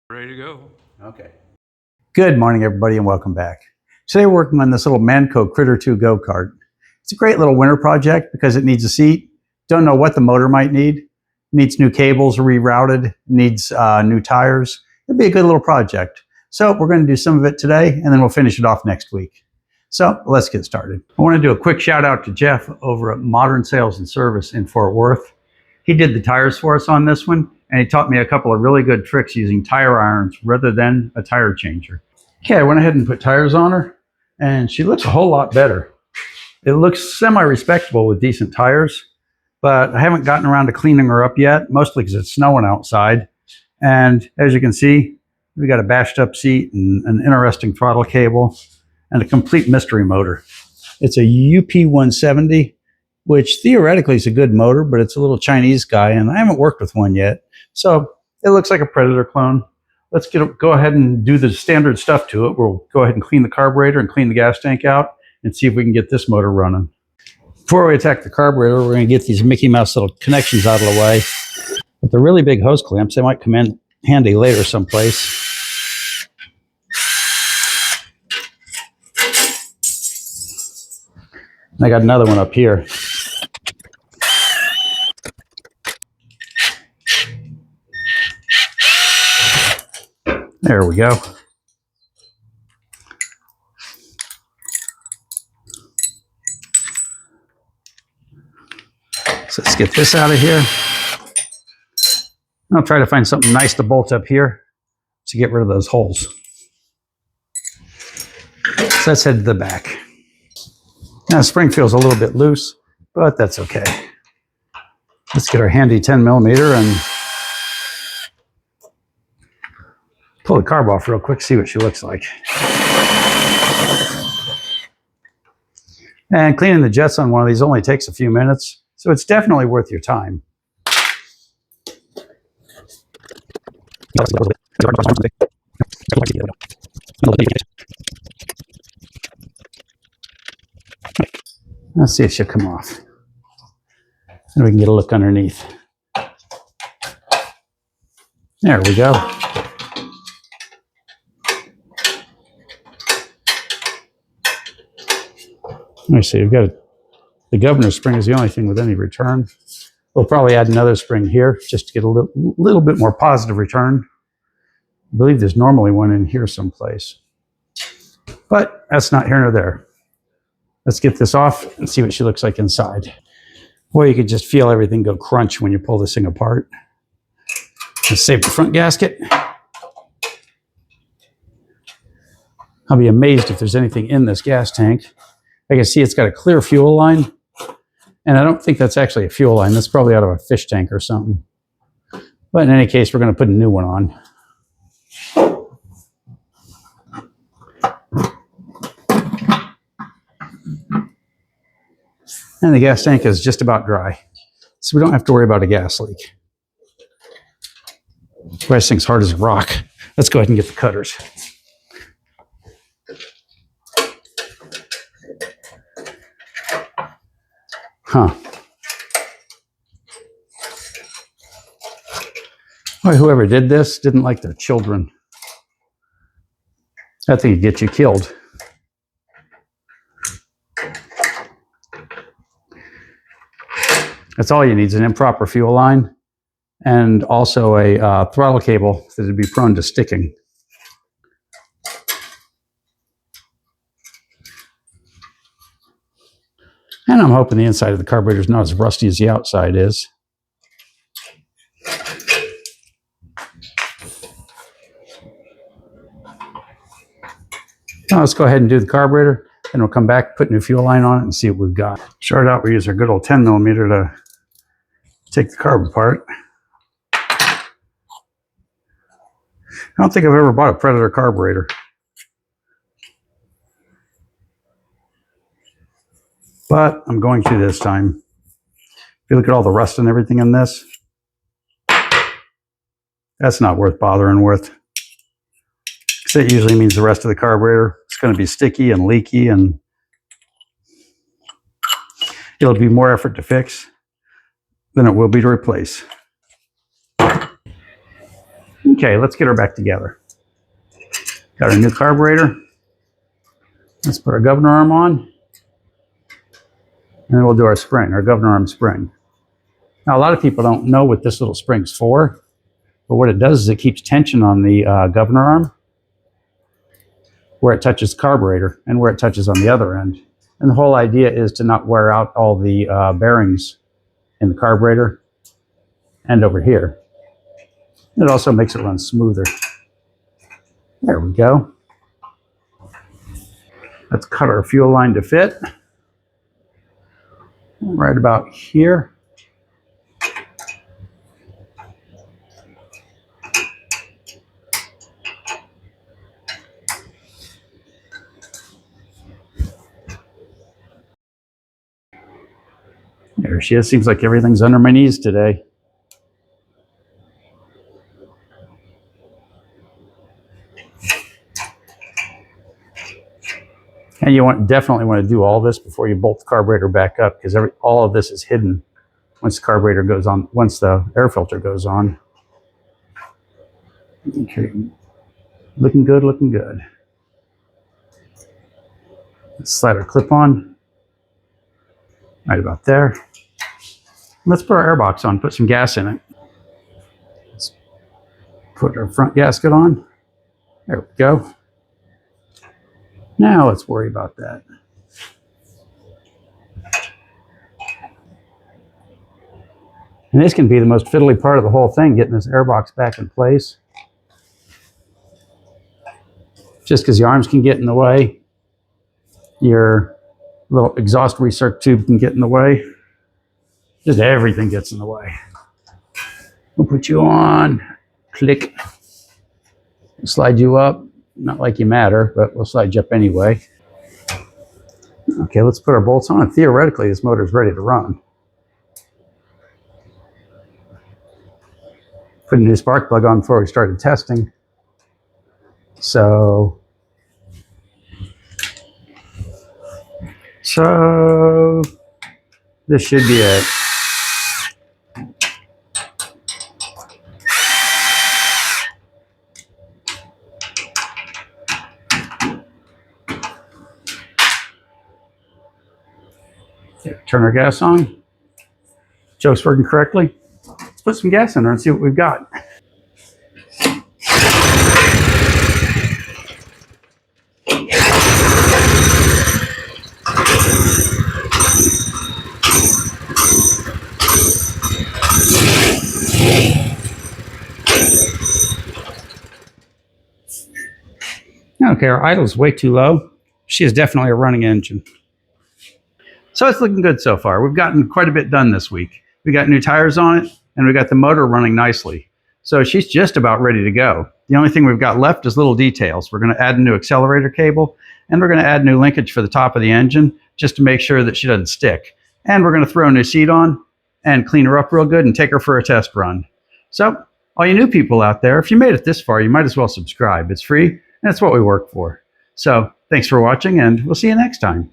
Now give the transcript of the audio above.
Ready to go. Okay. Good morning, everybody, and welcome back. Today we're working on this little Manco Critter II Go Kart. It's a great little winter project because it needs a seat. Don't know what the motor might need. Needs new cables rerouted, needs new tires. It'll be a good little project. So we're going to do some of it today, and then we'll finish it off next week. So let's get started. I want to do a quick shout out to Jeff over at Modern Sales and Service in Fort Worth. He did the tires for us on this one, and he taught me a couple of really good tricks using tire irons rather than a tire changer. Okay, I went ahead and put tires on her, and she looks a whole lot better. It looks semi-respectable with decent tires, but I haven't gotten around to cleaning her up yet, mostly because it's snowing outside. And as you can see, we got a bashed up seat and an interesting throttle cable and a complete mystery motor. It's a UP170, which theoretically is a good motor, but it's a little Chinese guy, and I haven't worked with one yet. So it looks like a Predator clone. Let's go ahead and do the standard stuff to it. We'll go ahead and clean the carburetor and clean the gas tank out and see if we can get this motor running. Before we attack the carburetor, we're going to get these Mickey Mouse little connections out of the way. But the really big hose clamps, they might come in handy later someplace. And I got another one up here. There we go. So let's get this out of here. I'll try to find something nice to bolt up here to get rid of those holes. So let's head to the back. Now the spring feels a little bit loose, but that's okay. Let's get our handy 10mm and pull the carb off real quick, see what she looks like. And cleaning the jets on one of these only takes a few minutes, so it's definitely worth your time. Let's see if she'll come off. And we can get a look underneath. There we go. Let me see, we've got the governor spring is the only thing with any return. We'll probably add another spring here just to get a little bit more positive return. I believe there's normally one in here someplace. But that's not here nor there. Let's get this off and see what she looks like inside. Boy, you could just feel everything go crunch when you pull this thing apart. Let's save the front gasket. I'll be amazed if there's anything in this gas tank. I can see it's got a clear fuel line, and I don't think that's actually a fuel line. That's probably out of a fish tank or something. But in any case, we're going to put a new one on. And the gas tank is just about dry, so we don't have to worry about a gas leak. This thing's hard as a rock. Let's go ahead and get the cutters. Huh. Boy, whoever did this didn't like their children. That thing would get you killed. That's all you need is an improper fuel line and also a throttle cable that would be prone to sticking. And I'm hoping the inside of the carburetor is not as rusty as the outside is. Now let's go ahead and do the carburetor, and we'll come back, put new fuel line on it, and see what we've got. Start out, we use our good old 10mm to take the carb apart. I don't think I've ever bought a Predator carburetor. But I'm going to this time. If you look at all the rust and everything in this, that's not worth bothering with. So it usually means the rest of the carburetor is going to be sticky and leaky, and it'll be more effort to fix than it will be to replace. Okay, let's get her back together. Got our new carburetor. Let's put our governor arm on. And then we'll do our spring, our governor arm spring. Now, a lot of people don't know what this little spring's for, but what it does is it keeps tension on the governor arm where it touches the carburetor and where it touches on the other end. And the whole idea is to not wear out all the bearings in the carburetor and over here. It also makes it run smoother. There we go. Let's cut our fuel line to fit. Right about here. There she is. Seems like everything's under my knees today. And you definitely want to do all this before you bolt the carburetor back up, because all of this is hidden once the carburetor goes on, once the air filter goes on. Okay, looking good, looking good. Let's slide our clip on, right about there. Let's put our airbox on, put some gas in it. Let's put our front gasket on. There we go. Now let's worry about that. And this can be the most fiddly part of the whole thing, getting this airbox back in place. Just because your arms can get in the way, your little exhaust recirc tube can get in the way. Just everything gets in the way. We'll put you on, click, slide you up. Not like you matter, but we'll slide you up anyway. Okay, let's put our bolts on. Theoretically, this motor is ready to run. Put a new spark plug on before we started testing. So this should be it. Turn our gas on. Choke's working correctly. Let's put some gas in there and see what we've got. Okay, our idle's way too low. She is definitely a running engine. So it's looking good so far. We've gotten quite a bit done this week. We got new tires on it, and we got the motor running nicely. So she's just about ready to go. The only thing we've got left is little details. We're going to add a new accelerator cable, and we're going to add new linkage for the top of the engine just to make sure that she doesn't stick. And we're going to throw a new seat on and clean her up real good and take her for a test run. So all you new people out there, if you made it this far, you might as well subscribe. It's free, and it's what we work for. So thanks for watching, and we'll see you next time.